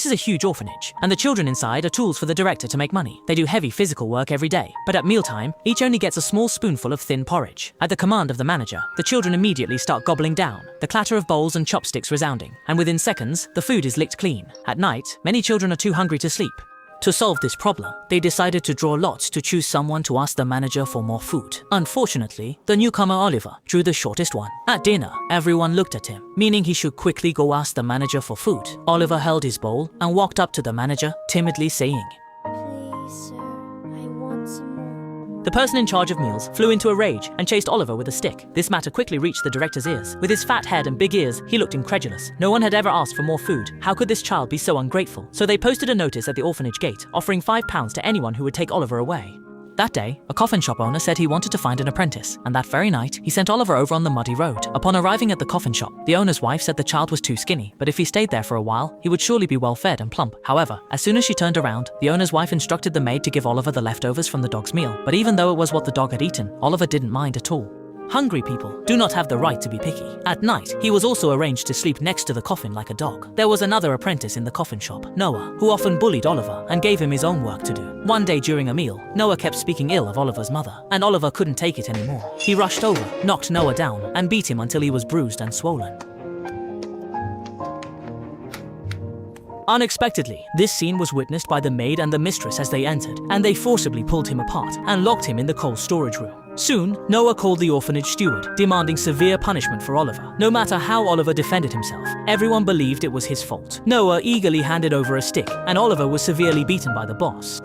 This is a huge orphanage, and the children inside are tools for the director to make money. They do heavy physical work every day, but at mealtime, each only gets a small spoonful of thin porridge. At the command of the manager, the children immediately start gobbling down, the clatter of bowls and chopsticks resounding, and within seconds, the food is licked clean. At night, many children are too hungry to sleep. To solve this problem, they decided to draw lots to choose someone to ask the manager for more food. Unfortunately, the newcomer Oliver drew the shortest one. At dinner, everyone looked at him, meaning he should quickly go ask the manager for food. Oliver held his bowl and walked up to the manager, timidly saying, "Please, sir, I want some more." The person in charge of meals flew into a rage and chased Oliver with a stick. This matter quickly reached the director's ears. With his fat head and big ears, he looked incredulous. No one had ever asked for more food. How could this child be so ungrateful? So they posted a notice at the orphanage gate, offering £5 to anyone who would take Oliver away. That day, a coffin shop owner said he wanted to find an apprentice, and that very night, he sent Oliver over on the muddy road. Upon arriving at the coffin shop, the owner's wife said the child was too skinny, but if he stayed there for a while, he would surely be well fed and plump. However, as soon as she turned around, the owner's wife instructed the maid to give Oliver the leftovers from the dog's meal. But even though it was what the dog had eaten, Oliver didn't mind at all. Hungry people do not have the right to be picky. At night, he was also arranged to sleep next to the coffin like a dog. There was another apprentice in the coffin shop, Noah, who often bullied Oliver and gave him his own work to do. One day during a meal, Noah kept speaking ill of Oliver's mother, and Oliver couldn't take it anymore. He rushed over, knocked Noah down, and beat him until he was bruised and swollen. Unexpectedly, this scene was witnessed by the maid and the mistress as they entered, and they forcibly pulled him apart and locked him in the coal storage room. Soon, Noah called the orphanage steward, demanding severe punishment for Oliver. No matter how Oliver defended himself, everyone believed it was his fault. Noah eagerly handed over a stick, and Oliver was severely beaten by the boss.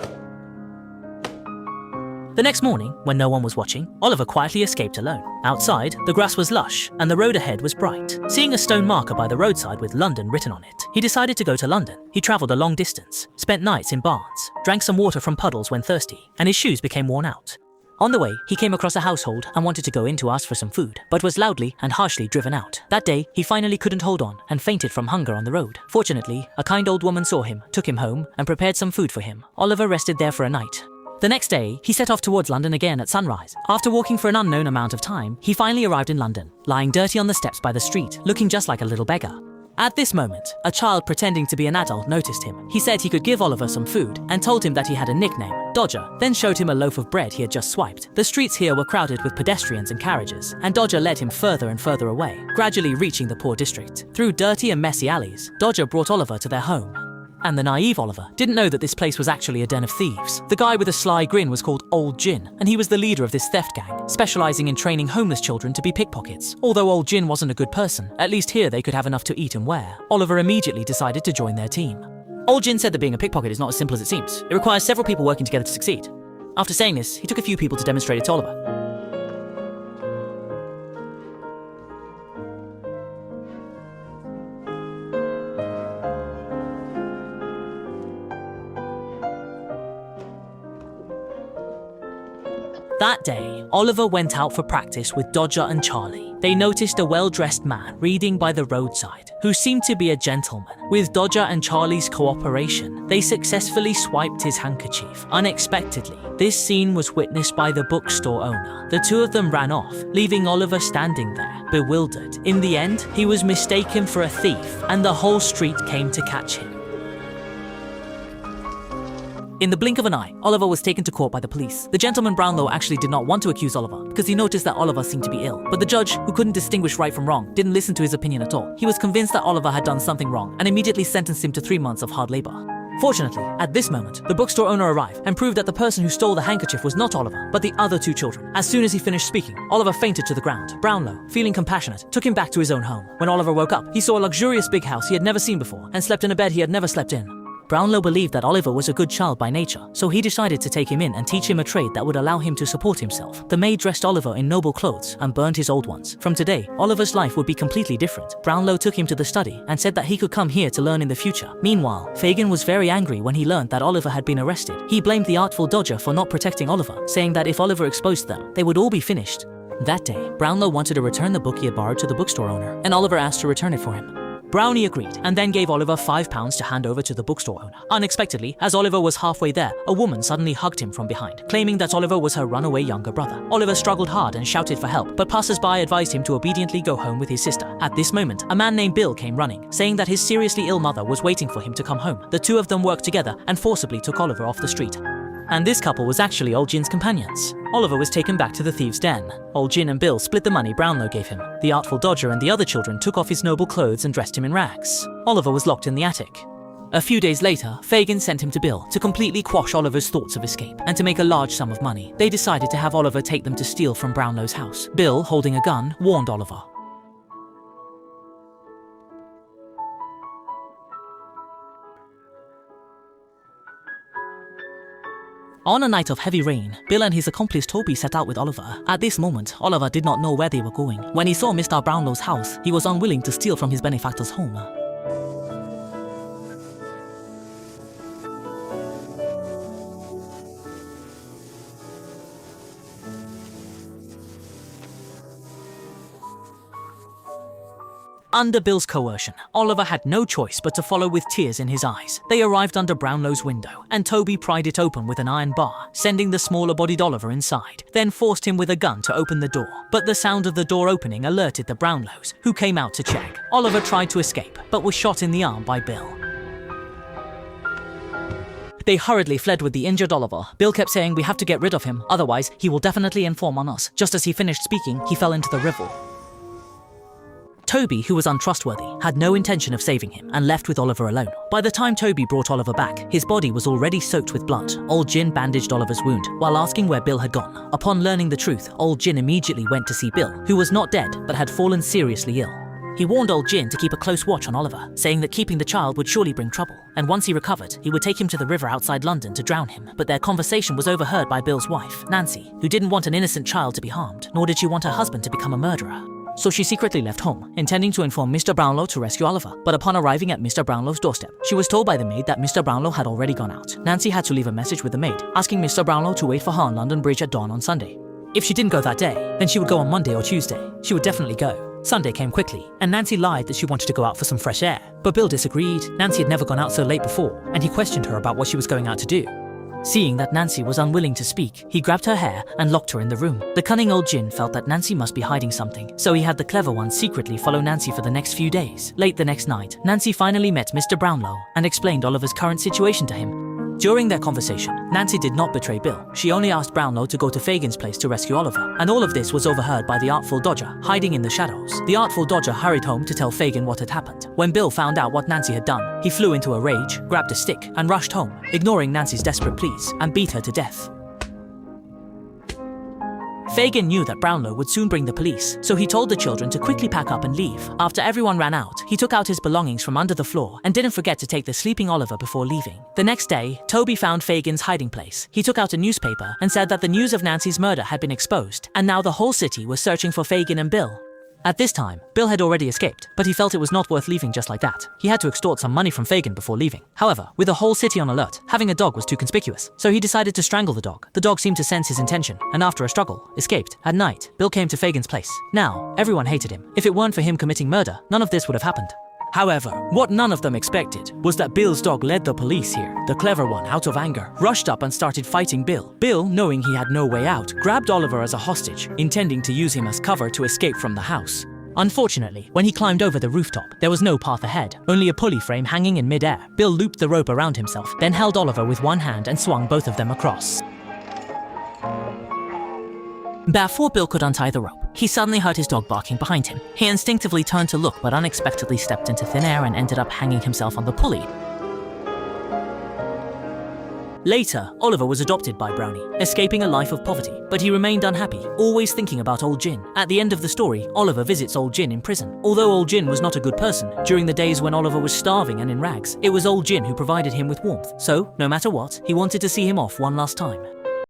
The next morning, when no one was watching, Oliver quietly escaped alone. Outside, the grass was lush, and the road ahead was bright. Seeing a stone marker by the roadside with London written on it, he decided to go to London. He travelled a long distance, spent nights in barns, drank some water from puddles when thirsty, and his shoes became worn out. On the way, he came across a household and wanted to go in to ask for some food, but was loudly and harshly driven out. That day, he finally couldn't hold on and fainted from hunger on the road. Fortunately, a kind old woman saw him, took him home, and prepared some food for him. Oliver rested there for a night. The next day, he set off towards London again at sunrise. After walking for an unknown amount of time, he finally arrived in London, lying dirty on the steps by the street, looking just like a little beggar. At this moment, a child pretending to be an adult noticed him. He said he could give Oliver some food and told him that he had a nickname, Dodger, then showed him a loaf of bread he had just swiped. The streets here were crowded with pedestrians and carriages, and Dodger led him further and further away, gradually reaching the poor district. Through dirty and messy alleys, Dodger brought Oliver to their home. And the naive Oliver didn't know that this place was actually a den of thieves. The guy with a sly grin was called Old Gin, and he was the leader of this theft gang, specializing in training homeless children to be pickpockets. Although Old Gin wasn't a good person, at least here they could have enough to eat and wear. Oliver immediately decided to join their team. Old Gin said that being a pickpocket is not as simple as it seems. It requires several people working together to succeed. After saying this, he took a few people to demonstrate it to Oliver. That day, Oliver went out for practice with Dodger and Charlie. They noticed a well-dressed man reading by the roadside, who seemed to be a gentleman. With Dodger and Charlie's cooperation, they successfully swiped his handkerchief. Unexpectedly, this scene was witnessed by the bookstore owner. The two of them ran off, leaving Oliver standing there, bewildered. In the end, he was mistaken for a thief, and the whole street came to catch him. In the blink of an eye, Oliver was taken to court by the police. The gentleman Brownlow actually did not want to accuse Oliver because he noticed that Oliver seemed to be ill. But the judge, who couldn't distinguish right from wrong, didn't listen to his opinion at all. He was convinced that Oliver had done something wrong and immediately sentenced him to 3 months of hard labor. Fortunately, at this moment, the bookstore owner arrived and proved that the person who stole the handkerchief was not Oliver, but the other two children. As soon as he finished speaking, Oliver fainted to the ground. Brownlow, feeling compassionate, took him back to his own home. When Oliver woke up, he saw a luxurious big house he had never seen before and slept in a bed he had never slept in. Brownlow believed that Oliver was a good child by nature, so he decided to take him in and teach him a trade that would allow him to support himself. The maid dressed Oliver in noble clothes and burned his old ones. From today, Oliver's life would be completely different. Brownlow took him to the study and said that he could come here to learn in the future. Meanwhile, Fagin was very angry when he learned that Oliver had been arrested. He blamed the artful Dodger for not protecting Oliver, saying that if Oliver exposed them, they would all be finished. That day, Brownlow wanted to return the book he had borrowed to the bookstore owner, and Oliver asked to return it for him. Brownie agreed and then gave Oliver £5 to hand over to the bookstore owner. Unexpectedly, as Oliver was halfway there, a woman suddenly hugged him from behind, claiming that Oliver was her runaway younger brother. Oliver struggled hard and shouted for help, but passers-by advised him to obediently go home with his sister. At this moment, a man named Bill came running, saying that his seriously ill mother was waiting for him to come home. The two of them worked together and forcibly took Oliver off the street. And this couple was actually Old Gin's companions. Oliver was taken back to the thieves' den. Old Gin and Bill split the money Brownlow gave him. The Artful Dodger and the other children took off his noble clothes and dressed him in rags. Oliver was locked in the attic. A few days later, Fagin sent him to Bill to completely quash Oliver's thoughts of escape and to make a large sum of money. They decided to have Oliver take them to steal from Brownlow's house. Bill, holding a gun, warned Oliver. On a night of heavy rain, Bill and his accomplice Toby set out with Oliver. At this moment, Oliver did not know where they were going. When he saw Mr. Brownlow's house, he was unwilling to steal from his benefactor's home. Under Bill's coercion, Oliver had no choice but to follow with tears in his eyes. They arrived under Brownlow's window, and Toby pried it open with an iron bar, sending the smaller-bodied Oliver inside, then forced him with a gun to open the door. But the sound of the door opening alerted the Brownlows, who came out to check. Oliver tried to escape, but was shot in the arm by Bill. They hurriedly fled with the injured Oliver. Bill kept saying, "We have to get rid of him, otherwise he will definitely inform on us." Just as he finished speaking, he fell into the river. Toby, who was untrustworthy, had no intention of saving him and left with Oliver alone. By the time Toby brought Oliver back, his body was already soaked with blood. Old Gin bandaged Oliver's wound while asking where Bill had gone. Upon learning the truth, Old Gin immediately went to see Bill, who was not dead but had fallen seriously ill. He warned Old Gin to keep a close watch on Oliver, saying that keeping the child would surely bring trouble, and once he recovered, he would take him to the river outside London to drown him. But their conversation was overheard by Bill's wife, Nancy, who didn't want an innocent child to be harmed, nor did she want her husband to become a murderer. So she secretly left home, intending to inform Mr. Brownlow to rescue Oliver. But upon arriving at Mr. Brownlow's doorstep, she was told by the maid that Mr. Brownlow had already gone out. Nancy had to leave a message with the maid, asking Mr. Brownlow to wait for her on London Bridge at dawn on Sunday. If she didn't go that day, then she would go on Monday or Tuesday. She would definitely go. Sunday came quickly, and Nancy lied that she wanted to go out for some fresh air. But Bill disagreed. Nancy had never gone out so late before, and he questioned her about what she was going out to do. Seeing that Nancy was unwilling to speak, he grabbed her hair and locked her in the room. The cunning Old Gin felt that Nancy must be hiding something, so he had the clever one secretly follow Nancy for the next few days. Late the next night, Nancy finally met Mr. Brownlow and explained Oliver's current situation to him. During their conversation, Nancy did not betray Bill. She only asked Brownlow to go to Fagin's place to rescue Oliver, and all of this was overheard by the Artful Dodger, hiding in the shadows. The Artful Dodger hurried home to tell Fagin what had happened. When Bill found out what Nancy had done, he flew into a rage, grabbed a stick, and rushed home, ignoring Nancy's desperate pleas, and beat her to death. Fagin knew that Brownlow would soon bring the police, so he told the children to quickly pack up and leave. After everyone ran out, he took out his belongings from under the floor and didn't forget to take the sleeping Oliver before leaving. The next day, Toby found Fagin's hiding place. He took out a newspaper and said that the news of Nancy's murder had been exposed, and now the whole city was searching for Fagin and Bill. At this time, Bill had already escaped, but he felt it was not worth leaving just like that. He had to extort some money from Fagin before leaving. However, with the whole city on alert, having a dog was too conspicuous, so he decided to strangle the dog. The dog seemed to sense his intention, and after a struggle, escaped. At night, Bill came to Fagin's place. Now, everyone hated him. If it weren't for him committing murder, none of this would have happened. However, what none of them expected was that Bill's dog led the police here. The clever one, out of anger, rushed up and started fighting Bill. Bill, knowing he had no way out, grabbed Oliver as a hostage, intending to use him as cover to escape from the house. Unfortunately, when he climbed over the rooftop, there was no path ahead, only a pulley frame hanging in mid-air. Bill looped the rope around himself, then held Oliver with one hand and swung both of them across. Before Bill could untie the rope, he suddenly heard his dog barking behind him. He instinctively turned to look, but unexpectedly stepped into thin air and ended up hanging himself on the pulley. Later, Oliver was adopted by Brownie, escaping a life of poverty, but he remained unhappy, always thinking about Old Gin. At the end of the story, Oliver visits Old Gin in prison. Although Old Gin was not a good person, during the days when Oliver was starving and in rags, it was Old Gin who provided him with warmth. So, no matter what, he wanted to see him off one last time.